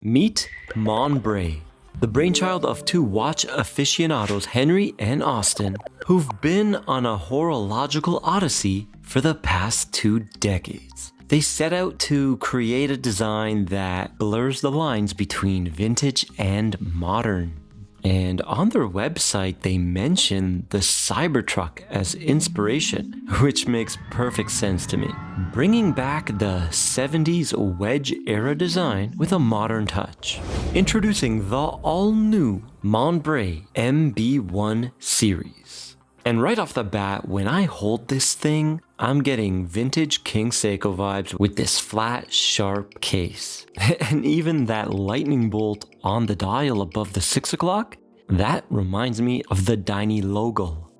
Meet Monbrey, the brainchild of two watch aficionados Henry and Austin, who've been on a horological odyssey for the past 2 decades. They set out to create a design that blurs the lines between vintage and modern. And on their website, they mention the CYBERTRUCK as inspiration, which makes perfect sense to me. Bringing back the 70s wedge era design with a modern touch. Introducing the all-new Monbrey MB1 series. And right off the bat, when I hold this thing, I'm getting vintage King Seiko vibes with this flat, sharp case. And even that lightning bolt on the dial above the 6 o'clock, that reminds me of the Daini logo.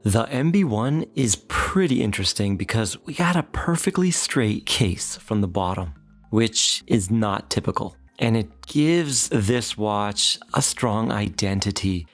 The MB1 is pretty interesting because we got a perfectly straight case from the bottom, which is not typical. And it gives this watch a strong identity.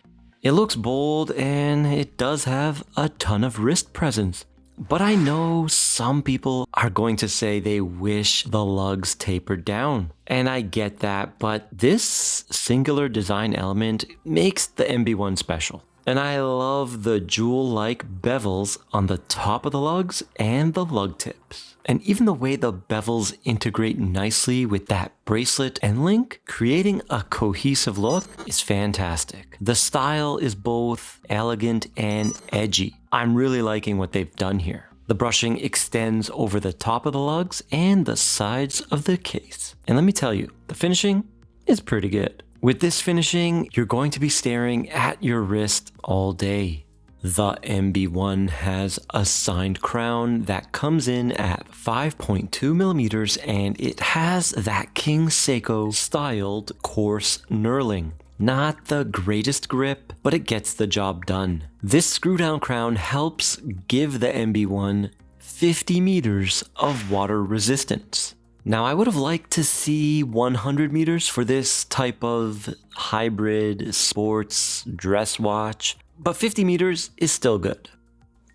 It looks bold and it does have a ton of wrist presence. But I know some people are going to say they wish the lugs tapered down. And I get that, but this singular design element makes the MB1 special. And I love the jewel-like bevels on the top of the lugs and the lug tips. And even the way the bevels integrate nicely with that bracelet and link, creating a cohesive look is fantastic. The style is both elegant and edgy. I'm really liking what they've done here. The brushing extends over the top of the lugs and the sides of the case. And let me tell you, the finishing is pretty good. With this finishing, you're going to be staring at your wrist all day. The MB1 has a signed crown that comes in at 5.2 millimeters, and it has that King Seiko styled coarse knurling. Not the greatest grip, but it gets the job done. This screw down crown helps give the MB1 50 meters of water resistance. Now, I would have liked to see 100 meters for this type of hybrid sports dress watch, but 50 meters is still good.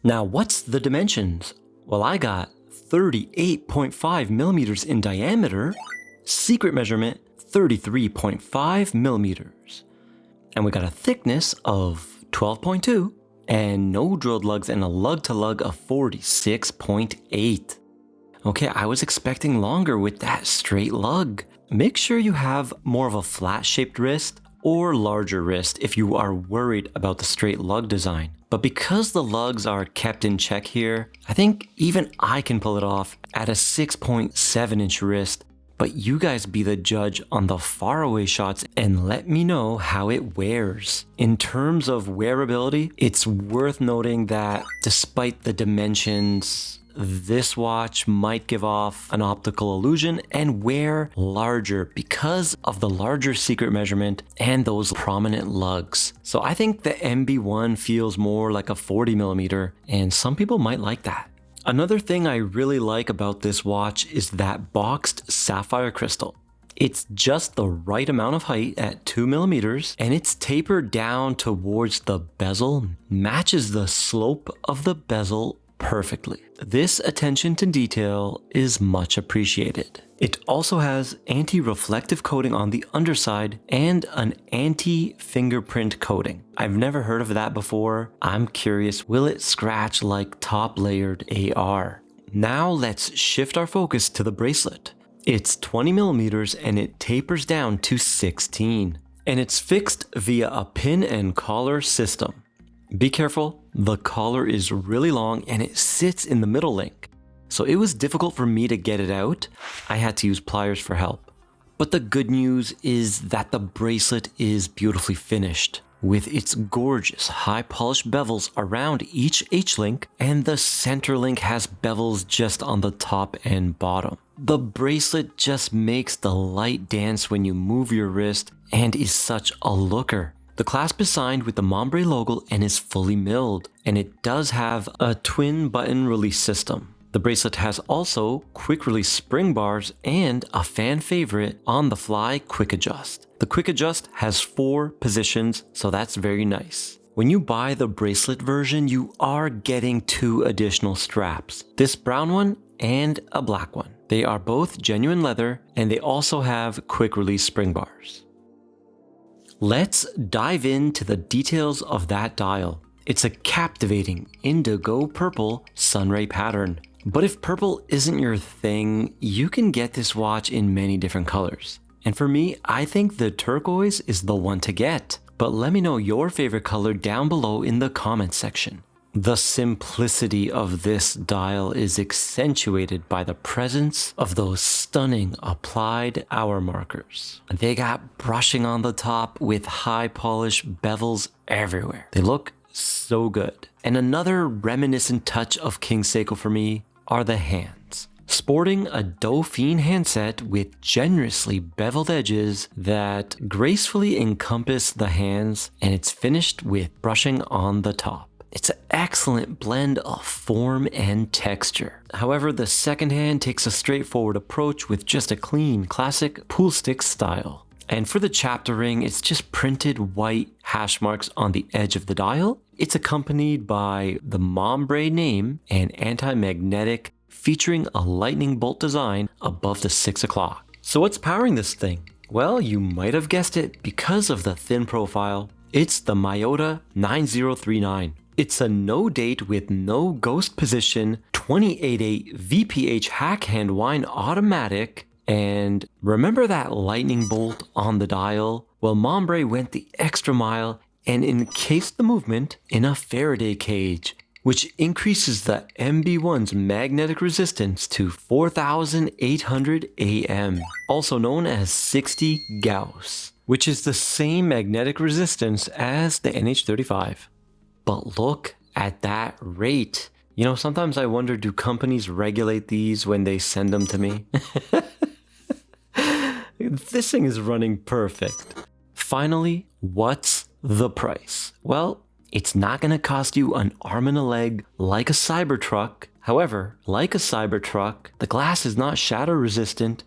Now, what's the dimensions? Well, I got 38.5 millimeters in diameter, secret measurement 33.5 millimeters. And we got a thickness of 12.2 and no drilled lugs and a lug to lug of 46.8. Okay, I was expecting longer with that straight lug. Make sure you have more of a flat shaped wrist or larger wrist if you are worried about the straight lug design. But because the lugs are kept in check here, I think even I can pull it off at a 6.7 inch wrist. But you guys be the judge on the faraway shots and let me know how it wears. In terms of wearability, it's worth noting that despite the dimensions, this watch might give off an optical illusion and wear larger because of the larger secret measurement and those prominent lugs. So I think the MB1 feels more like a 40 millimeter, and some people might like that. Another thing I really like about this watch is that boxed sapphire crystal. It's just the right amount of height at 2 millimeters, and it's tapered down towards the bezel, matches the slope of the bezel perfectly. This attention to detail is much appreciated. It also has anti-reflective coating on the underside and an anti-fingerprint coating. I've never heard of that before. I'm curious, will it scratch like top layered AR? Now let's shift our focus to the bracelet. It's 20 millimeters and it tapers down to 16. And it's fixed via a pin and collar system. Be careful, the collar is really long and it sits in the middle link. So it was difficult for me to get it out. I had to use pliers for help. But the good news is that the bracelet is beautifully finished with its gorgeous high polished bevels around each H-link, and the center link has bevels just on the top and bottom. The bracelet just makes the light dance when you move your wrist and is such a looker. The clasp is signed with the Monbrey logo and is fully milled, and it does have a twin button release system. The bracelet has also quick release spring bars and a fan favorite on the fly quick adjust. The quick adjust has 4 positions, so that's very nice. When you buy the bracelet version, you are getting 2 additional straps. This brown one and a black one. They are both genuine leather, and they also have quick release spring bars. Let's dive into the details of that dial. It's a captivating indigo purple sunray pattern. But if purple isn't your thing, you can get this watch in many different colors. And for me, I think the turquoise is the one to get. But let me know your favorite color down below in the comments section. The simplicity of this dial is accentuated by the presence of those stunning applied hour markers. They got brushing on the top with high polish bevels everywhere. They look so good. And another reminiscent touch of King Seiko for me are the hands. Sporting a Dauphine handset with generously beveled edges that gracefully encompass the hands, and it's finished with brushing on the top. It's an excellent blend of form and texture. However, the second hand takes a straightforward approach with just a clean, classic pool stick style. And for the chapter ring, it's just printed white hash marks on the edge of the dial. It's accompanied by the Monbrey name and anti-magnetic, featuring a lightning bolt design above the 6 o'clock. So what's powering this thing? Well, you might have guessed it because of the thin profile. It's the Miyota 9039. It's a no date with no ghost position 28.8 VPH hack hand wind automatic. And remember that lightning bolt on the dial? Well, Monbrey went the extra mile and encased the movement in a Faraday cage, which increases the MB1's magnetic resistance to 4,800 AM, also known as 60 Gauss, which is the same magnetic resistance as the NH35. But look at that rate. You know, sometimes I wonder, do companies regulate these when they send them to me? This thing is running perfect. Finally, what's the price? Well, it's not going to cost you an arm and a leg like a CYBERTRUCK. However, like a CYBERTRUCK, the glass is not shatter resistant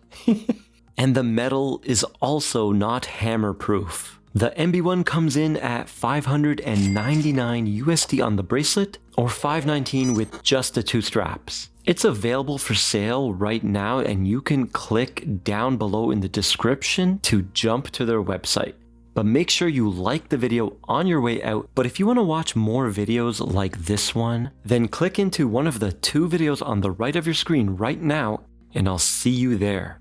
and the metal is also not hammer proof. The MB1 comes in at $599 USD on the bracelet or $519 with just the 2 straps. It's available for sale right now, and you can click down below in the description to jump to their website. But make sure you like the video on your way out. But if you want to watch more videos like this one, then click into one of the 2 videos on the right of your screen right now, and I'll see you there.